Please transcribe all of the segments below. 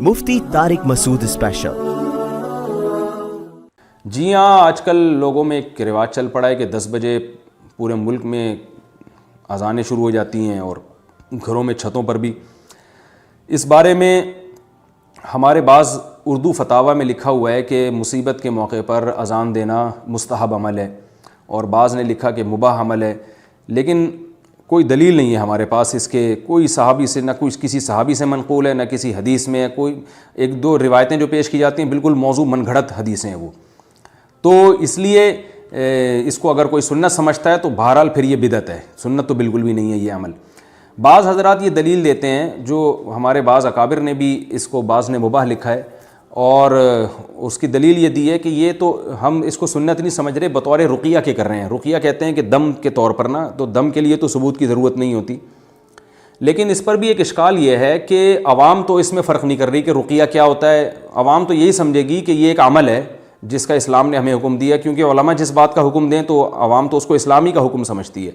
مفتی طارق مسعود special. جی ہاں، آج کل لوگوں میں ایک رواج چل پڑا ہے کہ 10 بجے پورے ملک میں اذانیں شروع ہو جاتی ہیں اور گھروں میں چھتوں پر بھی۔ اس بارے میں ہمارے بعض اردو فتاویٰ میں لکھا ہوا ہے کہ مصیبت کے موقع پر اذان دینا مستحب عمل ہے، اور بعض نے لکھا کہ مباح عمل ہے، لیکن کوئی دلیل نہیں ہے ہمارے پاس اس کے، کوئی صحابی سے، نہ کوئی کسی صحابی سے منقول ہے، نہ کسی حدیث میں ہے۔ کوئی ایک دو روایتیں جو پیش کی جاتی ہیں بالکل موضوع من گھڑت حدیثیں ہیں وہ، تو اس لیے اس کو اگر کوئی سنت سمجھتا ہے تو بہرحال پھر یہ بدعت ہے، سنت تو بالکل بھی نہیں ہے یہ عمل۔ بعض حضرات یہ دلیل دیتے ہیں، جو ہمارے بعض اکابر نے بھی اس کو، بعض نے مباح لکھا ہے، اور اس کی دلیل یہ دی ہے کہ یہ تو ہم اس کو سنت نہیں سمجھ رہے، بطور رقیہ کے کر رہے ہیں۔ رقیہ کہتے ہیں کہ دم کے طور پر نا، تو دم کے لیے تو ثبوت کی ضرورت نہیں ہوتی، لیکن اس پر بھی ایک اشکال یہ ہے کہ عوام تو اس میں فرق نہیں کر رہی کہ رقیہ کیا ہوتا ہے۔ عوام تو یہی سمجھے گی کہ یہ ایک عمل ہے جس کا اسلام نے ہمیں حکم دیا، کیونکہ علماء جس بات کا حکم دیں تو عوام تو اس کو اسلامی کا حکم سمجھتی ہے۔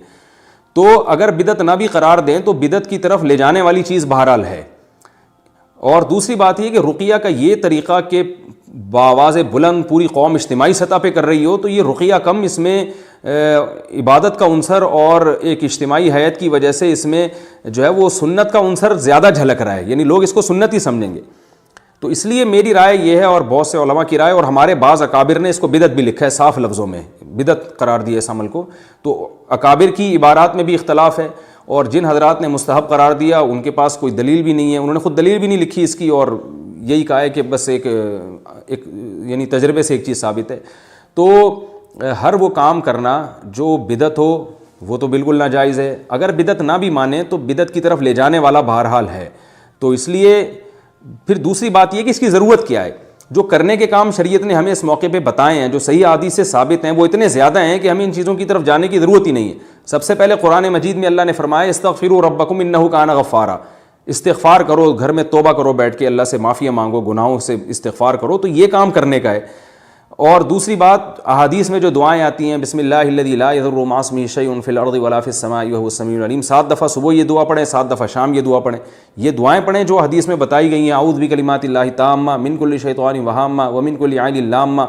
تو اگر بدعت نہ بھی قرار دیں تو بدعت کی طرف لے جانے والی چیز بہرحال ہے۔ اور دوسری بات یہ کہ رقیہ کا یہ طریقہ کہ بآواز بلند پوری قوم اجتماعی سطح پہ کر رہی ہو، تو یہ رقیہ کم، اس میں عبادت کا عنصر اور ایک اجتماعی حیات کی وجہ سے اس میں جو ہے وہ سنت کا عنصر زیادہ جھلک رہا ہے، یعنی لوگ اس کو سنت ہی سمجھیں گے۔ تو اس لیے میری رائے یہ ہے، اور بہت سے علماء کی رائے، اور ہمارے بعض اکابر نے اس کو بدعت بھی لکھا ہے، صاف لفظوں میں بدعت قرار دیا اس عمل کو۔ تو اکابر کی عبارات میں بھی اختلاف ہے، اور جن حضرات نے مستحب قرار دیا ان کے پاس کوئی دلیل بھی نہیں ہے، انہوں نے خود دلیل بھی نہیں لکھی اس کی، اور یہی کہا ہے کہ بس ایک یعنی تجربے سے ایک چیز ثابت ہے۔ تو ہر وہ کام کرنا جو بدعت ہو وہ تو بالکل ناجائز ہے، اگر بدعت نہ بھی مانے تو بدعت کی طرف لے جانے والا بہرحال ہے۔ تو اس لیے پھر دوسری بات یہ کہ اس کی ضرورت کیا ہے۔ جو کرنے کے کام شریعت نے ہمیں اس موقع پہ بتائے ہیں، جو صحیح احادیث سے ثابت ہیں، وہ اتنے زیادہ ہیں کہ ہمیں ان چیزوں کی طرف جانے کی ضرورت ہی نہیں ہے۔ سب سے پہلے قرآن مجید میں اللہ نے فرمایا استغفروا ربکم انہ کان غفارا، استغفار کرو، گھر میں توبہ کرو، بیٹھ کے اللہ سے معافیاں مانگو، گناہوں سے استغفار کرو، تو یہ کام کرنے کا ہے۔ اور دوسری بات، احادیث میں جو دعائیں آتی ہیں، بسم اللہ الذی لا یضر مع اسمہ شیء فی الارض ولا فی السماء وهو السمیع العلیم، 7 دفعہ صبح یہ دعا پڑھیں، 7 دفعہ شام یہ دعا پڑھیں۔ یہ دعائیں پڑھیں جو حدیث میں بتائی گئی ہیں، اعوذ بکلمات اللہ التامہ من کل شیطان وہامہ ومن کل عین لامہ،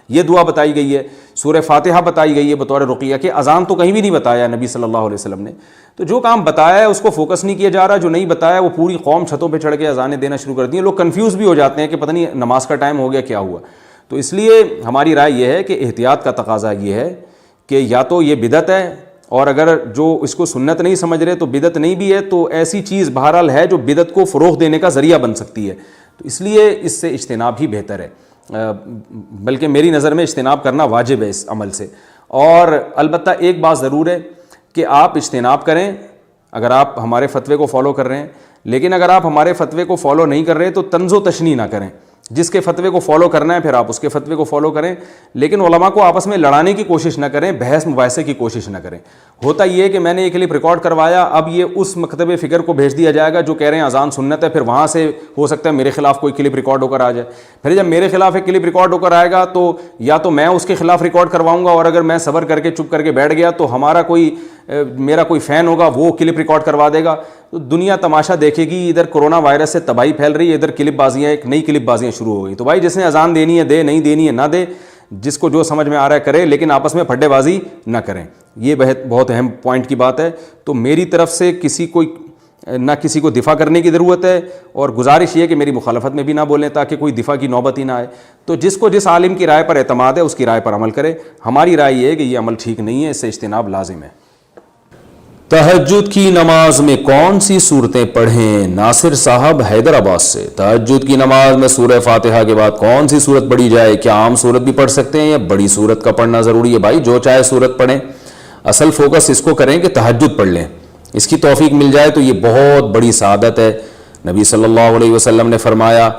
یہ دعا بتائی گئی ہے۔ سورہ فاتحہ بتائی گئی ہے بطور رقیہ کے، اذان تو کہیں بھی نہیں بتایا نبی صلی اللہ علیہ وسلم نے۔ تو جو کام بتایا ہے اس کو فوکس نہیں کیا جا رہا، جو نہیں بتایا وہ پوری قوم چھتوں پہ چڑھ کے اذانیں دینا شروع کر دی ہیں۔ لوگ کنفیوز بھی ہو جاتے ہیں کہ پتہ نہیں نماز کا ٹائم ہو گیا کیا ہوا۔ تو اس لیے ہماری رائے یہ ہے کہ احتیاط کا تقاضا یہ ہے کہ یا تو یہ بدعت ہے، اور اگر جو اس کو سنت نہیں سمجھ رہے تو بدعت نہیں بھی ہے، تو ایسی چیز بہرحال ہے جو بدعت کو فروغ دینے کا ذریعہ بن سکتی ہے، تو اس لیے اس سے اجتناب ہی بہتر ہے، بلکہ میری نظر میں اجتناب کرنا واجب ہے اس عمل سے۔ اور البتہ ایک بات ضرور ہے کہ آپ اجتناب کریں اگر آپ ہمارے فتوے کو فالو کر رہے ہیں، لیکن اگر آپ ہمارے فتوے کو فالو نہیں کر رہے تو طنز و تشنیع نہ کریں۔ جس کے فتوے کو فالو کرنا ہے پھر آپ اس کے فتوے کو فالو کریں، لیکن علماء کو آپس میں لڑانے کی کوشش نہ کریں، بحث مباحثے کی کوشش نہ کریں۔ ہوتا یہ ہے کہ میں نے ایک کلپ ریکارڈ کروایا، اب یہ اس مکتب فکر کو بھیج دیا جائے گا جو کہہ رہے ہیں اذان سنت ہے، پھر وہاں سے ہو سکتا ہے میرے خلاف کوئی کلپ ریکارڈ ہو کر آ جائے، پھر جب میرے خلاف ایک کلپ ریکارڈ ہو کر آئے گا تو یا تو میں اس کے خلاف ریکارڈ کرواؤں گا، اور اگر میں صبر کر کے چپ کر کے بیٹھ گیا تو میرا کوئی فین ہوگا وہ کلپ ریکارڈ کروا دے گا، تو دنیا تماشا دیکھے گی۔ ادھر کورونا وائرس سے تباہی پھیل رہی ہے، ادھر کلپ بازیاں، ایک نئی کلپ بازیاں شروع ہو گئی۔ تو بھائی جس نے اذان دینی ہے دے، نہیں دینی ہے نہ دے، جس کو جو سمجھ میں آ رہا ہے کرے، لیکن آپس میں پھڈے بازی نہ کریں۔ یہ بہت اہم پوائنٹ کی بات ہے۔ تو میری طرف سے کسی کو دفاع کرنے کی ضرورت ہے، اور گزارش یہ کہ میری مخالفت میں بھی نہ بولیں تاکہ کوئی دفاع کی نوبت ہی نہ آئے۔ تو جس کو جس عالم کی رائے پر اعتماد ہے اس کی رائے پر عمل کرے۔ ہماری رائے یہ ہے کہ یہ عمل ٹھیک نہیں ہے، اس سے اجتناب لازم ہے۔ تہجد کی نماز میں کون سی صورتیں پڑھیں؟ ناصر صاحب حیدرآباد سے۔ تہجد کی نماز میں سورہ فاتحہ کے بعد کون سی صورت پڑھی جائے؟ کیا عام صورت بھی پڑھ سکتے ہیں یا بڑی صورت کا پڑھنا ضروری ہے؟ بھائی جو چاہے صورت پڑھیں، اصل فوکس اس کو کریں کہ تہجد پڑھ لیں، اس کی توفیق مل جائے تو یہ بہت بڑی سعادت ہے۔ نبی صلی اللہ علیہ وسلم نے فرمایا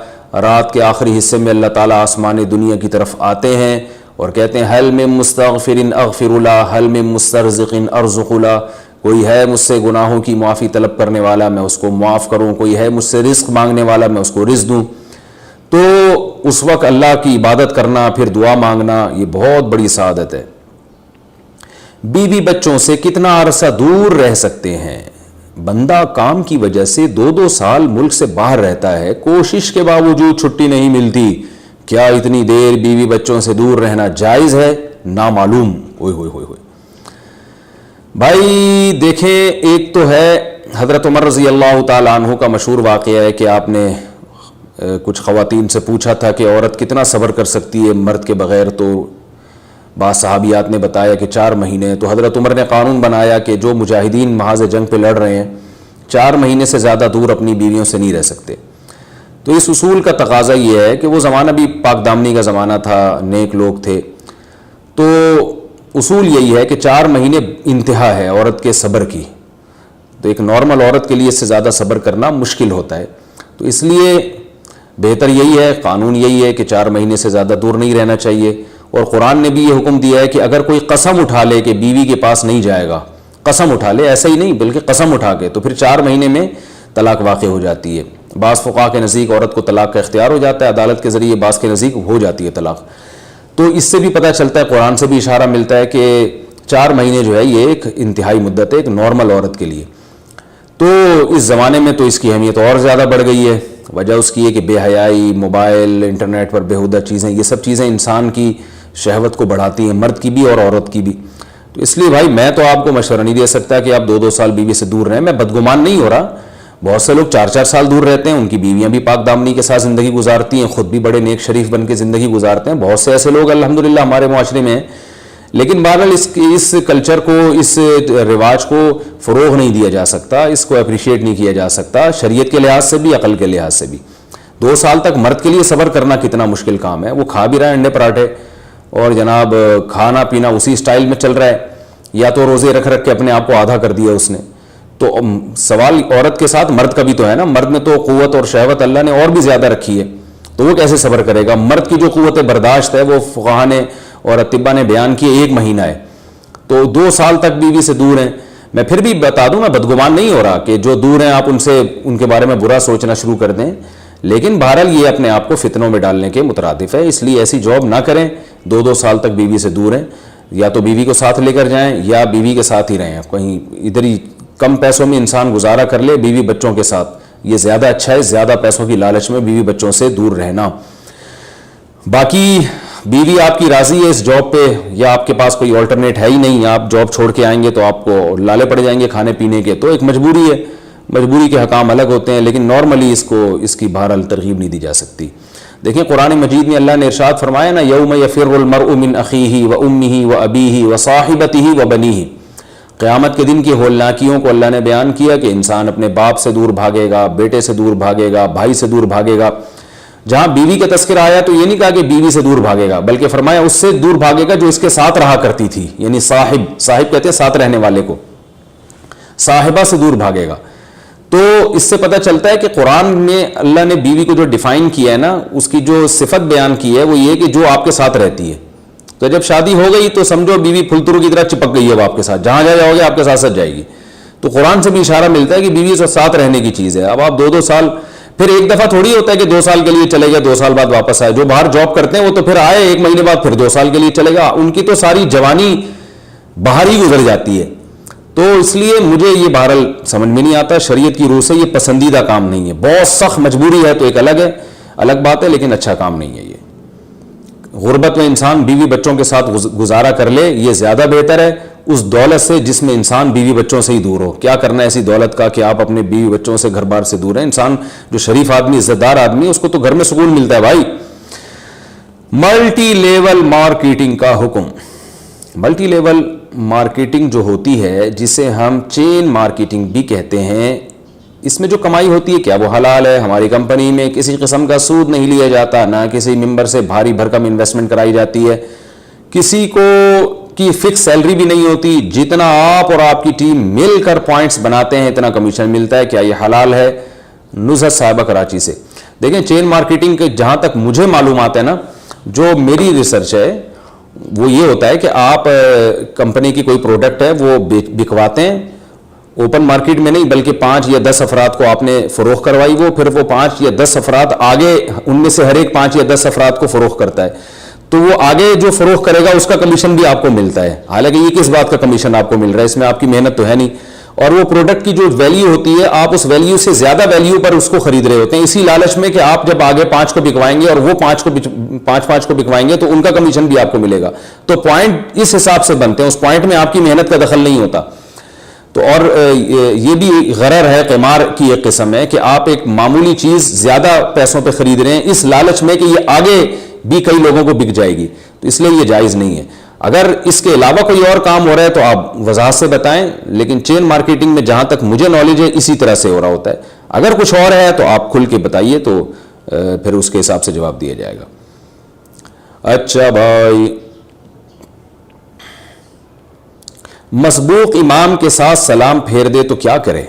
رات کے آخری حصے میں اللہ تعالیٰ آسمان دنیا کی طرف آتے ہیں اور کہتے ہیں حل من مستغفر اغفر له حل من مسترزق ارزق له، کوئی ہے مجھ سے گناہوں کی معافی طلب کرنے والا میں اس کو معاف کروں، کوئی ہے مجھ سے رزق مانگنے والا میں اس کو رزق دوں۔ تو اس وقت اللہ کی عبادت کرنا، پھر دعا مانگنا، یہ بہت بڑی سعادت ہے۔ بیوی بچوں سے کتنا عرصہ دور رہ سکتے ہیں؟ بندہ کام کی وجہ سے 2-2 سال ملک سے باہر رہتا ہے, کوشش کے باوجود چھٹی نہیں ملتی. کیا اتنی دیر بیوی بچوں سے دور رہنا جائز ہے؟ نامعلوم. ہوئے ہوئے ہوئے ہوئے بھائی دیکھیں, ایک تو ہے حضرت عمر رضی اللہ تعالیٰ عنہ کا مشہور واقعہ ہے کہ آپ نے کچھ خواتین سے پوچھا تھا کہ عورت کتنا صبر کر سکتی ہے مرد کے بغیر, تو بعض صحابیات نے بتایا کہ 4 مہینے. تو حضرت عمر نے قانون بنایا کہ جو مجاہدین محاذ جنگ پہ لڑ رہے ہیں 4 مہینے سے زیادہ دور اپنی بیویوں سے نہیں رہ سکتے. تو اس اصول کا تقاضا یہ ہے کہ وہ زمانہ بھی پاک دامنی کا زمانہ تھا, نیک لوگ تھے, تو اصول یہی ہے کہ 4 مہینے انتہا ہے عورت کے صبر کی. تو ایک نارمل عورت کے لیے اس سے زیادہ صبر کرنا مشکل ہوتا ہے. تو اس لیے بہتر یہی ہے, قانون یہی ہے کہ 4 مہینے سے زیادہ دور نہیں رہنا چاہیے. اور قرآن نے بھی یہ حکم دیا ہے کہ اگر کوئی قسم اٹھا لے کہ بیوی کے پاس نہیں جائے گا, قسم اٹھا لے, ایسا ہی نہیں بلکہ قسم اٹھا کے, تو پھر 4 مہینے میں طلاق واقع ہو جاتی ہے. بعض فقہا کے نزدیک عورت کو طلاق کا اختیار ہو جاتا ہے عدالت کے ذریعے, بعض کے نزدیک ہو جاتی ہے طلاق. تو اس سے بھی پتہ چلتا ہے, قرآن سے بھی اشارہ ملتا ہے کہ 4 مہینے جو ہے یہ ایک انتہائی مدت ہے ایک نارمل عورت کے لیے. تو اس زمانے میں تو اس کی اہمیت اور زیادہ بڑھ گئی ہے. وجہ اس کی ہے کہ بے حیائی, موبائل, انٹرنیٹ پر بیہودہ چیزیں, یہ سب چیزیں انسان کی شہوت کو بڑھاتی ہیں, مرد کی بھی اور عورت کی بھی. تو اس لیے بھائی میں تو آپ کو مشورہ نہیں دے سکتا کہ آپ 2-2 سال بیوی سے دور رہیں. میں بدگمان نہیں ہو رہا, بہت سے لوگ 4-4 سال دور رہتے ہیں, ان کی بیویاں بھی پاک دامنی کے ساتھ زندگی گزارتی ہیں, خود بھی بڑے نیک شریف بن کے زندگی گزارتے ہیں. بہت سے ایسے لوگ الحمدللہ ہمارے معاشرے میں ہیں. لیکن بہرحال اس کلچر کو, اس رواج کو فروغ نہیں دیا جا سکتا, اس کو اپریشیٹ نہیں کیا جا سکتا شریعت کے لحاظ سے بھی, عقل کے لحاظ سے بھی. 2 سال تک مرد کے لیے صبر کرنا کتنا مشکل کام ہے. وہ کھا بھی رہا ہے انڈے پراٹھے اور جناب کھانا پینا اسی سٹائل میں چل رہا ہے, یا تو روزے رکھ کے اپنے آپ کو آدھا کر دیا اس نے. تو سوال عورت کے ساتھ مرد کا بھی تو ہے نا, مرد میں تو قوت اور شہوت اللہ نے اور بھی زیادہ رکھی ہے, تو وہ کیسے صبر کرے گا؟ مرد کی جو قوت برداشت ہے وہ فقہا نے اور اطباء نے بیان کی 1 مہینہ ہے. تو 2 سال تک بیوی سے دور ہیں. میں پھر بھی بتا دوں, میں بدگمان نہیں ہو رہا کہ جو دور ہیں آپ ان کے بارے میں برا سوچنا شروع کر دیں, لیکن بہرحال یہ اپنے آپ کو فتنوں میں ڈالنے کے مترادف ہے. اس لیے ایسی جاب نہ کریں, 2-2 سال تک بیوی سے دور ہیں. یا تو بیوی کو ساتھ لے کر جائیں یا بیوی کے ساتھ ہی رہیں, کہیں ادھر ہی کم پیسوں میں انسان گزارا کر لے بیوی بچوں کے ساتھ, یہ زیادہ اچھا ہے زیادہ پیسوں کی لالچ میں بیوی بچوں سے دور رہنا. باقی بیوی آپ کی راضی ہے اس جاب پہ, یا آپ کے پاس کوئی آلٹرنیٹ ہے ہی نہیں, آپ جاب چھوڑ کے آئیں گے تو آپ کو لالے پڑ جائیں گے کھانے پینے کے, تو ایک مجبوری ہے, مجبوری کے حکام الگ ہوتے ہیں. لیکن نارملی اس کی بہرحال ترغیب نہیں دی جا سکتی. دیکھیں قرآن مجید میں اللہ نے ارشاد فرمایا نا, یوم یفر المرء من اخیہ و امہ و ابیہ و صاحبتہ و بنیہ. قیامت کے دن کی ہولناکیوں کو اللہ نے بیان کیا کہ انسان اپنے باپ سے دور بھاگے گا, بیٹے سے دور بھاگے گا, بھائی سے دور بھاگے گا. جہاں بیوی کا تذکرہ آیا تو یہ نہیں کہا کہ بیوی سے دور بھاگے گا, بلکہ فرمایا اس سے دور بھاگے گا جو اس کے ساتھ رہا کرتی تھی, یعنی صاحب کہتے ہیں ساتھ رہنے والے کو, صاحبہ سے دور بھاگے گا. تو اس سے پتہ چلتا ہے کہ قرآن میں اللہ نے بیوی کو جو ڈیفائن کیا ہے نا, اس کی جو صفت بیان کی ہے وہ یہ کہ جو آپ کے ساتھ رہتی ہے. تو جب شادی ہو گئی تو سمجھو بیوی پھلترو کی طرح چپک گئی ہے اب آپ کے ساتھ, جہاں جاؤ گے آپ کے ساتھ جائے گی. تو قرآن سے بھی اشارہ ملتا ہے کہ بیوی سے ساتھ رہنے کی چیز ہے. اب آپ 2-2 سال, پھر ایک دفعہ تھوڑی ہوتا ہے کہ 2 سال کے لیے چلے گا 2 سال بعد واپس آئے. جو باہر جاب کرتے ہیں وہ تو پھر آئے 1 مہینے بعد پھر 2 سال کے لیے چلے گا, ان کی تو ساری جوانی باہر ہی گزر جاتی ہے. تو اس لیے مجھے یہ بہرحال سمجھ میں نہیں آتا, شریعت کی روح سے یہ پسندیدہ کام نہیں ہے. بہت سخت مجبوری ہے تو ایک الگ بات ہے, لیکن اچھا کام نہیں ہے یہ. غربت میں انسان بیوی بچوں کے ساتھ گزارا کر لے, یہ زیادہ بہتر ہے اس دولت سے جس میں انسان بیوی بچوں سے ہی دور ہو. کیا کرنا ہے ایسی دولت کا کہ آپ اپنے بیوی بچوں سے گھر بار سے دور ہیں. انسان جو شریف آدمی, عزت دار آدمی, اس کو تو گھر میں سکون ملتا ہے بھائی. ملٹی لیول مارکیٹنگ کا حکم. ملٹی لیول مارکیٹنگ جو ہوتی ہے, جسے ہم چین مارکیٹنگ بھی کہتے ہیں, اس میں جو کمائی ہوتی ہے کیا وہ حلال ہے؟ ہماری کمپنی میں کسی قسم کا سود نہیں لیا جاتا, نہ کسی ممبر سے بھاری بھرکم انویسٹمنٹ کرائی جاتی ہے, کسی کو کی فکس سیلری بھی نہیں ہوتی. جتنا آپ اور آپ کی ٹیم مل کر پوائنٹس بناتے ہیں اتنا کمیشن ملتا ہے. کیا یہ حلال ہے؟ نزہت صاحبہ کراچی سے. دیکھیں چین مارکیٹنگ کے جہاں تک مجھے معلومات ہے نا, جو میری ریسرچ ہے وہ یہ ہوتا ہے کہ آپ کمپنی کی کوئی پروڈکٹ ہے وہ بکواتے ہیں اوپن مارکیٹ میں نہیں, بلکہ 5 یا 10 افراد کو آپ نے فروخت کروائی, وہ پھر وہ 5 یا 10 افراد آگے, ان میں سے ہر ایک 5 یا 10 افراد کو فروخت کرتا ہے. تو وہ آگے جو فروخت کرے گا اس کا کمیشن بھی آپ کو ملتا ہے. حالانکہ یہ کس بات کا کمیشن آپ کو مل رہا ہے, اس میں آپ کی محنت تو ہے نہیں. اور وہ پروڈکٹ کی جو ویلیو ہوتی ہے آپ اس ویلیو سے زیادہ ویلیو پر اس کو خرید رہے ہوتے ہیں، اسی لالچ میں کہ آپ جب آگے 5 کو بکوائیں گے اور وہ 5 کو بکوائیں گے تو ان کا کمیشن بھی آپ کو ملے گا. تو پوائنٹ اس حساب سے بنتے ہیں، اس پوائنٹ میں آپ کی محنت کا دخل نہیں ہوتا. تو اور یہ بھی غرر ہے، قمار کی ایک قسم ہے کہ آپ ایک معمولی چیز زیادہ پیسوں پہ خرید رہے ہیں اس لالچ میں کہ یہ آگے بھی کئی لوگوں کو بک جائے گی، تو اس لیے یہ جائز نہیں ہے. اگر اس کے علاوہ کوئی اور کام ہو رہا ہے تو آپ وضاحت سے بتائیں، لیکن چین مارکیٹنگ میں جہاں تک مجھے نالج ہے اسی طرح سے ہو رہا ہوتا ہے. اگر کچھ اور ہے تو آپ کھل کے بتائیے تو پھر اس کے حساب سے جواب دیا جائے گا. اچھا بھائی، مسبوق امام کے ساتھ سلام پھیر دے تو کیا کرے؟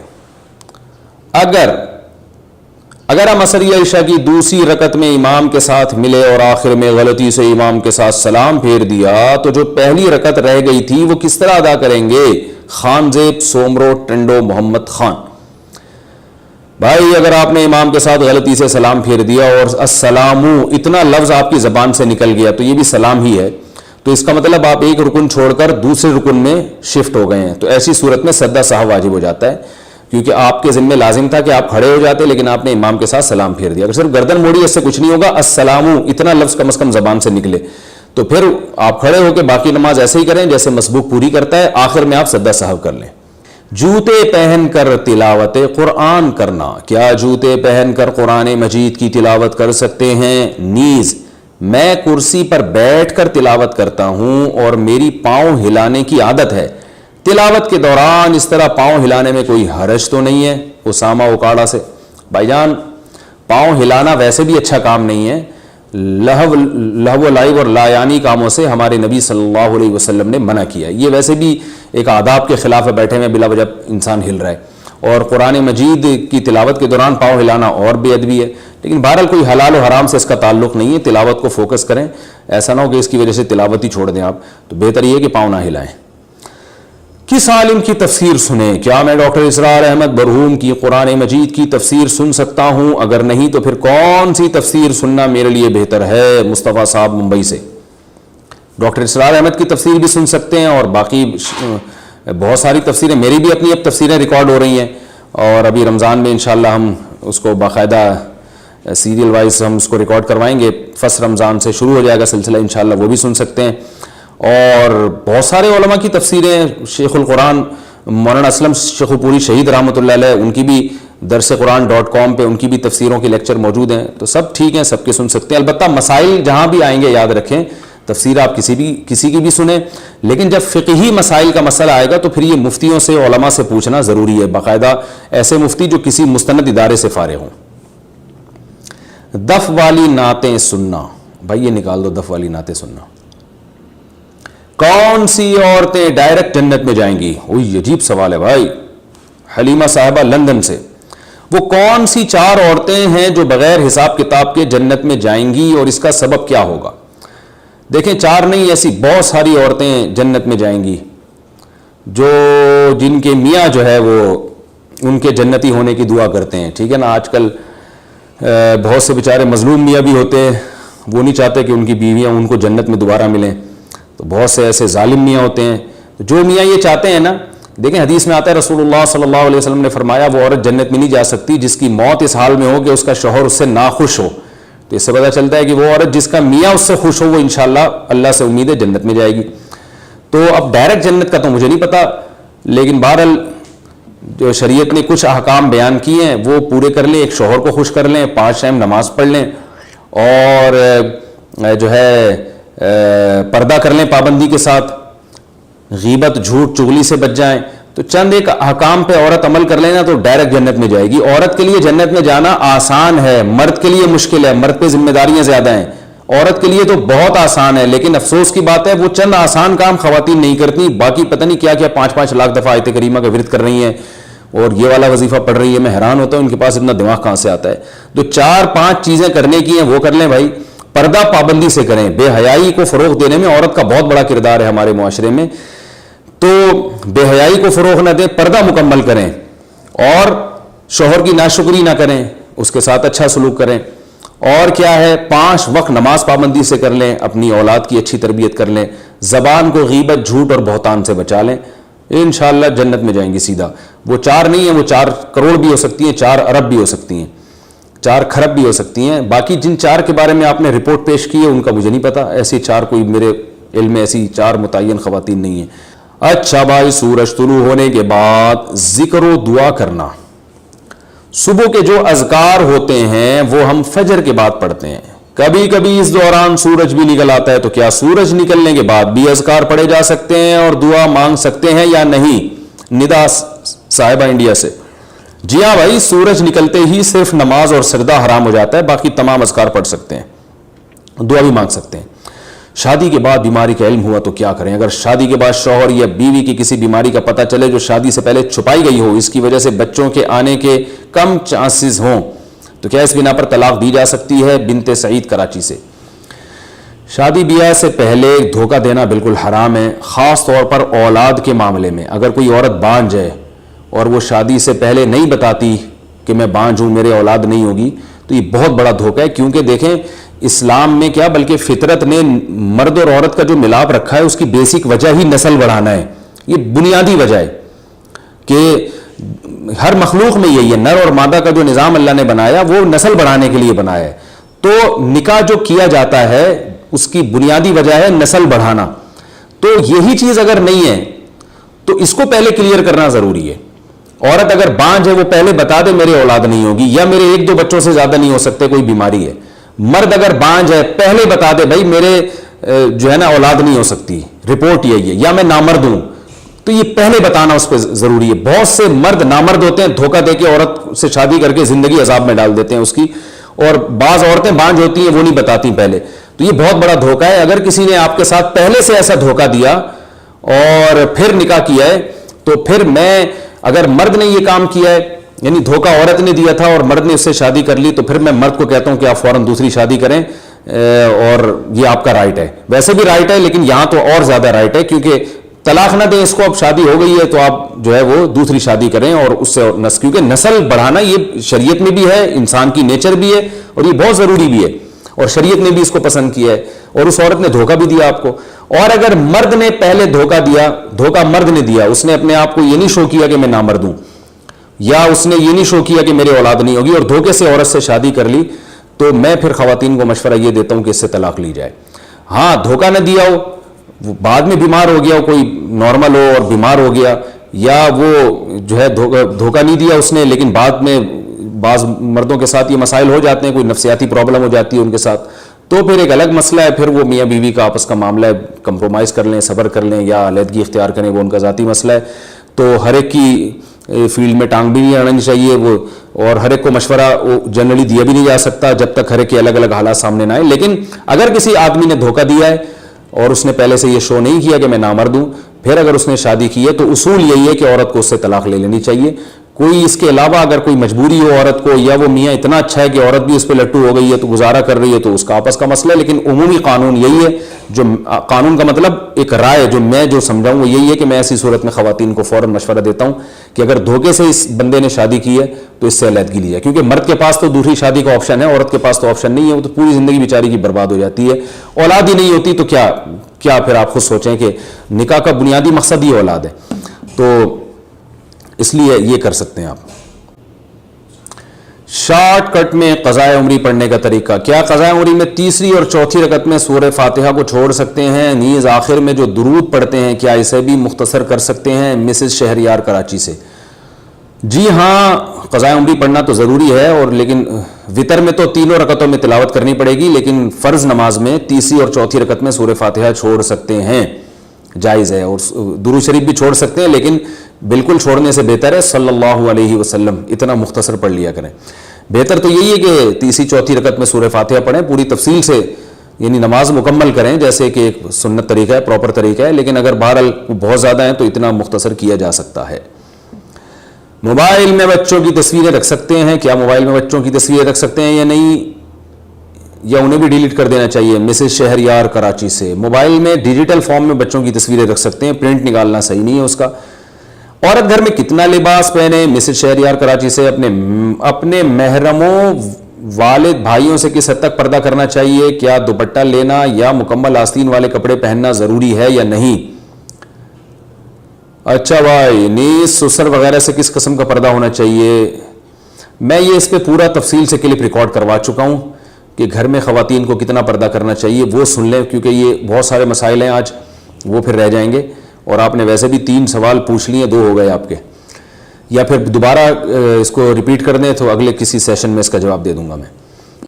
اگر ہم عصر یا عشاء کی دوسری رکعت میں امام کے ساتھ ملے اور آخر میں غلطی سے امام کے ساتھ سلام پھیر دیا تو جو پہلی رکعت رہ گئی تھی وہ کس طرح ادا کریں گے؟ خان زیب، سومرو، ٹنڈو، محمد خان. بھائی اگر آپ نے امام کے ساتھ غلطی سے سلام پھیر دیا اور السلام اتنا لفظ آپ کی زبان سے نکل گیا تو یہ بھی سلام ہی ہے، تو اس کا مطلب آپ ایک رکن چھوڑ کر دوسرے رکن میں شفٹ ہو گئے ہیں. تو ایسی صورت میں سجدہ سہو واجب ہو جاتا ہے، کیونکہ آپ کے ذمہ لازم تھا کہ آپ کھڑے ہو جاتے لیکن آپ نے امام کے ساتھ سلام پھیر دیا. اگر صرف گردن موڑی اس سے کچھ نہیں ہوگا، السلام اتنا لفظ کم از کم زبان سے نکلے تو پھر آپ کھڑے ہو کے باقی نماز ایسے ہی کریں جیسے مسبوق پوری کرتا ہے، آخر میں آپ سجدہ سہو کر لیں. جوتے پہن کر تلاوت قرآن کرنا، کیا جوتے پہن کر قرآن مجید کی تلاوت کر سکتے ہیں؟ نیز میں کرسی پر بیٹھ کر تلاوت کرتا ہوں اور میری پاؤں ہلانے کی عادت ہے، تلاوت کے دوران اس طرح پاؤں ہلانے میں کوئی حرج تو نہیں ہے؟ اسامہ اوکاڑا سے. بھائی جان، پاؤں ہلانا ویسے بھی اچھا کام نہیں ہے. لہو و لعب اور لا یعنی کاموں سے ہمارے نبی صلی اللہ علیہ وسلم نے منع کیا. یہ ویسے بھی ایک آداب کے خلاف ہے، بیٹھے میں بلا وجہ انسان ہل رہا ہے، اور قرآن مجید کی تلاوت کے دوران پاؤں ہلانا اور بے ادبی ہے. لیکن بہرحال کوئی حلال و حرام سے اس کا تعلق نہیں ہے، تلاوت کو فوکس کریں، ایسا نہ ہو کہ اس کی وجہ سے تلاوت ہی چھوڑ دیں آپ. تو بہتر یہ کہ پاؤں نہ ہلائیں. کس عالم کی تفسیر سنیں؟ کیا میں ڈاکٹر اسرار احمد برہوم کی قرآن مجید کی تفسیر سن سکتا ہوں؟ اگر نہیں تو پھر کون سی تفسیر سننا میرے لیے بہتر ہے؟ مصطفیٰ صاحب ممبئی سے. ڈاکٹر اسرار احمد کی تفسیر بھی سن سکتے ہیں، اور باقی بہت ساری تفسیریں، میری بھی اپنی اب تفسیریں ریکارڈ ہو رہی ہیں، اور ابھی رمضان میں انشاءاللہ ہم اس کو باقاعدہ سیریل وائز ہم اس کو ریکارڈ کروائیں گے. فرسٹ رمضان سے شروع ہو جائے گا سلسلہ انشاءاللہ، وہ بھی سن سکتے ہیں. اور بہت سارے علماء کی تفسیریں، شیخ القرآن مولانا اسلم شیخ پوری شہید رحمۃ اللہ علیہ، ان کی بھی درسقرآن.com پہ ان کی بھی تفسیروں کے لیکچر موجود ہیں. تو سب ٹھیک ہیں، سب کے سن سکتے ہیں. البتہ مسائل جہاں بھی آئیں گے یاد رکھیں، تفسیر آپ کسی کی بھی سنیں، لیکن جب فقہی مسائل کا مسئلہ آئے گا تو پھر یہ مفتیوں سے، علماء سے پوچھنا ضروری ہے، باقاعدہ ایسے مفتی جو کسی مستند ادارے سے فارغ ہوں. دف والی نعتیں سننا، بھائی یہ نکال دو دف والی نعتیں سننا. کون سی عورتیں ڈائریکٹ جنت میں جائیں گی؟ وہی عجیب سوال ہے بھائی. حلیمہ صاحبہ لندن سے. وہ کون سی 4 عورتیں ہیں جو بغیر حساب کتاب کے جنت میں جائیں گی اور اس کا سبب کیا ہوگا؟ دیکھیں 4 نہیں، ایسی بہت ساری عورتیں جنت میں جائیں گی جن کے میاں جو ہے وہ ان کے جنتی ہونے کی دعا کرتے ہیں. ٹھیک ہے نا، آج کل بہت سے بیچارے مظلوم میاں بھی ہوتے ہیں، وہ نہیں چاہتے کہ ان کی بیویاں ان کو جنت میں دوبارہ ملیں. تو بہت سے ایسے ظالم میاں ہوتے ہیں. جو میاں یہ چاہتے ہیں نا، دیکھیں حدیث میں آتا ہے رسول اللہ صلی اللہ علیہ وسلم نے فرمایا وہ عورت جنت میں نہیں جا سکتی جس کی موت اس حال میں ہو کہ اس کا شوہر اس سے ناخوش ہو. تو اس سے پتہ چلتا ہے کہ وہ عورت جس کا میاں اس سے خوش ہو وہ انشاءاللہ اللہ سے امید ہے جنت میں جائے گی. تو اب ڈائریکٹ جنت کا تو مجھے نہیں پتا، لیکن بہرحال جو شریعت نے کچھ احکام بیان کیے ہیں وہ پورے کر لیں. ایک شوہر کو خوش کر لیں، 5 ٹائم نماز پڑھ لیں، اور جو ہے پردہ کر لیں پابندی کے ساتھ، غیبت جھوٹ چغلی سے بچ جائیں. تو چند ایک احکام پہ عورت عمل کر لینا تو ڈائریکٹ جنت میں جائے گی. عورت کے لیے جنت میں جانا آسان ہے، مرد کے لیے مشکل ہے، مرد پہ ذمہ داریاں زیادہ ہیں. عورت کے لیے تو بہت آسان ہے، لیکن افسوس کی بات ہے وہ چند آسان کام خواتین نہیں کرتی، باقی پتہ نہیں کیا کیا 5-5 لاکھ دفعہ آیت کریمہ کا ورد کر رہی ہیں اور یہ والا وظیفہ پڑھ رہی ہے. میں حیران ہوتا ہوں ان کے پاس اتنا دماغ کہاں سے آتا ہے. جو 4-5 چیزیں کرنے کی ہیں وہ کر لیں بھائی. پردہ پابندی سے کریں. بے حیائی کو فروغ دینے میں عورت کا بہت بڑا کردار ہے ہمارے معاشرے میں، تو بے حیائی کو فروغ نہ دیں، پردہ مکمل کریں، اور شوہر کی ناشکری نہ کریں، اس کے ساتھ اچھا سلوک کریں. اور کیا ہے، 5 وقت نماز پابندی سے کر لیں، اپنی اولاد کی اچھی تربیت کر لیں، زبان کو غیبت جھوٹ اور بہتان سے بچا لیں، انشاءاللہ جنت میں جائیں گی سیدھا. وہ 4 نہیں ہیں, وہ 4 کروڑ بھی ہو سکتی ہیں, 4 ارب بھی ہو سکتی ہیں, 4 کھرب بھی ہو سکتی ہیں. باقی جن 4 کے بارے میں آپ نے رپورٹ پیش کی ہے ان کا مجھے نہیں پتا, ایسی 4 کوئی میرے علم میں ایسی 4 متعین خواتین نہیں ہیں. اچھا بھائی, سورج طلوع ہونے کے بعد ذکر و دعا کرنا, صبح کے جو اذکار ہوتے ہیں وہ ہم فجر کے بعد پڑھتے ہیں. کبھی کبھی اس دوران سورج بھی نکل آتا ہے, تو کیا سورج نکلنے کے بعد بھی اذکار پڑھے جا سکتے ہیں اور دعا مانگ سکتے ہیں یا نہیں؟ ندا صاحبہ انڈیا سے. جی ہاں بھائی, سورج نکلتے ہی صرف نماز اور سجدہ حرام ہو جاتا ہے, باقی تمام اذکار پڑھ سکتے ہیں, دعا بھی مانگ سکتے ہیں. شادی کے بعد بیماری کا علم ہوا تو کیا کریں؟ اگر شادی کے بعد شوہر یا بیوی کی کسی بیماری کا پتہ چلے جو شادی سے پہلے چھپائی گئی ہو, اس کی وجہ سے بچوں کے آنے کے کم چانسز ہوں, تو کیا اس بنا پر طلاق دی جا سکتی ہے؟ بنت سعید کراچی سے. شادی بیاہ سے پہلے دھوکہ دینا بالکل حرام ہے, خاص طور پر اولاد کے معاملے میں. اگر کوئی عورت بانجھ ہے اور وہ شادی سے پہلے نہیں بتاتی کہ میں بانجھ ہوں, میرے اولاد نہیں ہوگی, تو یہ بہت بڑا دھوکہ ہے. کیونکہ دیکھیں, اسلام میں کیا بلکہ فطرت نے مرد اور عورت کا جو ملاپ رکھا ہے اس کی بیسک وجہ ہی نسل بڑھانا ہے. یہ بنیادی وجہ ہے کہ ہر مخلوق میں یہی ہے, نر اور مادہ کا جو نظام اللہ نے بنایا وہ نسل بڑھانے کے لیے بنایا ہے. تو نکاح جو کیا جاتا ہے اس کی بنیادی وجہ ہے نسل بڑھانا. تو یہی چیز اگر نہیں ہے تو اس کو پہلے کلیئر کرنا ضروری ہے. عورت اگر بانجھ ہے وہ پہلے بتا دے میرے اولاد نہیں ہوگی, یا میرے 1-2 بچوں سے زیادہ نہیں ہو سکتے, کوئی بیماری ہے. مرد اگر بانجھ ہے پہلے بتا دے بھائی میرے جو ہے نا اولاد نہیں ہو سکتی, رپورٹ یہی ہے, یا میں نامرد ہوں, تو یہ پہلے بتانا اس پہ ضروری ہے. بہت سے مرد نامرد ہوتے ہیں, دھوکہ دے کے عورت سے شادی کر کے زندگی عذاب میں ڈال دیتے ہیں اس کی, اور بعض عورتیں بانجھ ہوتی ہیں وہ نہیں بتاتی پہلے. تو یہ بہت بڑا دھوکہ ہے. اگر کسی نے آپ کے ساتھ پہلے سے ایسا دھوکہ دیا اور پھر نکاح کیا ہے, تو پھر میں اگر مرد نے یہ کام کیا ہے, یعنی دھوکہ عورت نے دیا تھا اور مرد نے اس سے شادی کر لی, تو پھر میں مرد کو کہتا ہوں کہ آپ فوراً دوسری شادی کریں, اور یہ آپ کا رائٹ ہے. ویسے بھی رائٹ ہے, لیکن یہاں تو اور زیادہ رائٹ ہے, کیونکہ طلاق نہ دیں اس کو, اب شادی ہو گئی ہے تو آپ جو ہے وہ دوسری شادی کریں اور اس سے کیونکہ نسل بڑھانا یہ شریعت میں بھی ہے, انسان کی نیچر بھی ہے, اور یہ بہت ضروری بھی ہے, اور شریعت نے بھی اس کو پسند کیا ہے, اور اس عورت نے دھوکہ بھی دیا آپ کو. اور اگر مرد نے پہلے دھوکہ دیا, دھوکہ مرد نے دیا, اس نے اپنے آپ کو یہ نہیں شو کیا کہ میں نامرد ہوں, یا اس نے یہ نہیں شو کیا کہ میرے اولاد نہیں ہوگی, اور دھوکے سے عورت سے شادی کر لی, تو میں پھر خواتین کو مشورہ یہ دیتا ہوں کہ اس سے طلاق لی جائے. ہاں, دھوکہ نہ دیا ہو, وہ بعد میں بیمار ہو گیا ہو, کوئی نارمل ہو اور بیمار ہو گیا, یا وہ جو ہے دھوکہ نہیں دیا اس نے, لیکن بعد میں بعض مردوں کے ساتھ یہ مسائل ہو جاتے ہیں, کوئی نفسیاتی پرابلم ہو جاتی ہے ان کے ساتھ, تو پھر ایک الگ مسئلہ ہے, پھر وہ میاں بیوی کا آپس کا معاملہ ہے, کمپرومائز کر لیں, صبر کر لیں, یا علیحدگی اختیار کریں, وہ ان کا ذاتی مسئلہ ہے. تو ہر ایک کی فیلڈ میں ٹانگ بھی نہیں آنا چاہیے وہ, اور ہر ایک کو مشورہ جنرلی دیا بھی نہیں جا سکتا جب تک ہر ایک کے الگ الگ حالات سامنے نہ آئے. لیکن اگر کسی آدمی نے دھوکہ دیا ہے اور اس نے پہلے سے یہ شو نہیں کیا کہ میں نامرد ہوں, پھر اگر اس نے شادی کی ہے, تو اصول یہی ہے کہ عورت کو اس سے طلاق لے لینی چاہیے. کوئی اس کے علاوہ اگر کوئی مجبوری ہو عورت کو, یا وہ میاں اتنا اچھا ہے کہ عورت بھی اس پہ لٹو ہو گئی ہے تو گزارا کر رہی ہے, تو اس کا آپس کا مسئلہ ہے. لیکن عمومی قانون یہی ہے, جو قانون کا مطلب ایک رائے جو میں جو سمجھاؤں وہ یہی ہے کہ میں ایسی صورت میں خواتین کو فوراً مشورہ دیتا ہوں کہ اگر دھوکے سے اس بندے نے شادی کی ہے تو اس سے علیحدگی لی جائے. کیونکہ مرد کے پاس تو دوسری شادی کا آپشن ہے, عورت کے پاس تو آپشن نہیں ہے, وہ تو پوری زندگی بیچاری کی برباد ہو جاتی ہے. اولاد ہی نہیں ہوتی تو کیا پھر آپ خود سوچیں کہ نکاح کا بنیادی مقصد ہی اولاد ہے. تو اس لیے یہ کر سکتے ہیں آپ. شارٹ کٹ میں قضائے عمری پڑھنے کا طریقہ. کیا قضائے عمری میں تیسری اور چوتھی رکعت میں سورہ فاتحہ کو چھوڑ سکتے ہیں؟ نیز آخر میں جو درود پڑھتے ہیں کیا اسے بھی مختصر کر سکتے ہیں؟ مسز شہریار کراچی سے. جی ہاں, قضائے عمری پڑھنا تو ضروری ہے, اور لیکن وطر میں تو تینوں رکعتوں میں تلاوت کرنی پڑے گی, لیکن فرض نماز میں تیسری اور چوتھی رکعت میں سورہ فاتحہ چھوڑ سکتے ہیں, جائز ہے. اور درود شریف بھی چھوڑ سکتے ہیں, لیکن بالکل چھوڑنے سے بہتر ہے صلی اللہ علیہ وسلم اتنا مختصر پڑھ لیا کریں. بہتر تو یہی ہے کہ تیسری چوتھی رکعت میں سورہ فاتحہ پڑھیں, پوری تفصیل سے, یعنی نماز مکمل کریں جیسے کہ ایک سنت طریقہ ہے, پراپر طریقہ ہے. لیکن اگر بہرحال بہت زیادہ ہیں تو اتنا مختصر کیا جا سکتا ہے. موبائل میں بچوں کی تصویریں رکھ سکتے ہیں؟ کیا موبائل میں بچوں کی تصویریں رکھ سکتے ہیں یا نہیں, یا انہیں بھی ڈیلیٹ کر دینا چاہیے؟ مسز شہریار کراچی سے. موبائل میں ڈیجیٹل فارم میں بچوں کی تصویریں رکھ سکتے ہیں, پرنٹ نکالنا صحیح نہیں ہے اس کا. عورت گھر میں کتنا لباس پہنے؟ مسز شہریار کراچی سے. اپنے محرموں والد بھائیوں سے کس حد تک پردہ کرنا چاہیے؟ کیا دوپٹہ لینا یا مکمل آستین والے کپڑے پہننا ضروری ہے یا نہیں؟ اچھا بھائی، نیز سسر وغیرہ سے کس قسم کا پردہ ہونا چاہیے؟ میں یہ اس پہ پورا تفصیل سے کلپ ریکارڈ کروا چکا ہوں کہ گھر میں خواتین کو کتنا پردہ کرنا چاہیے، وہ سن لیں، کیونکہ یہ بہت سارے مسائل ہیں آج، وہ پھر رہ جائیں گے. اور آپ نے ویسے بھی 3 سوال پوچھ لیے، 2 ہو گئے آپ کے. یا پھر دوبارہ اس کو ریپیٹ کر دیں تو اگلے کسی سیشن میں اس کا جواب دے دوں گا میں.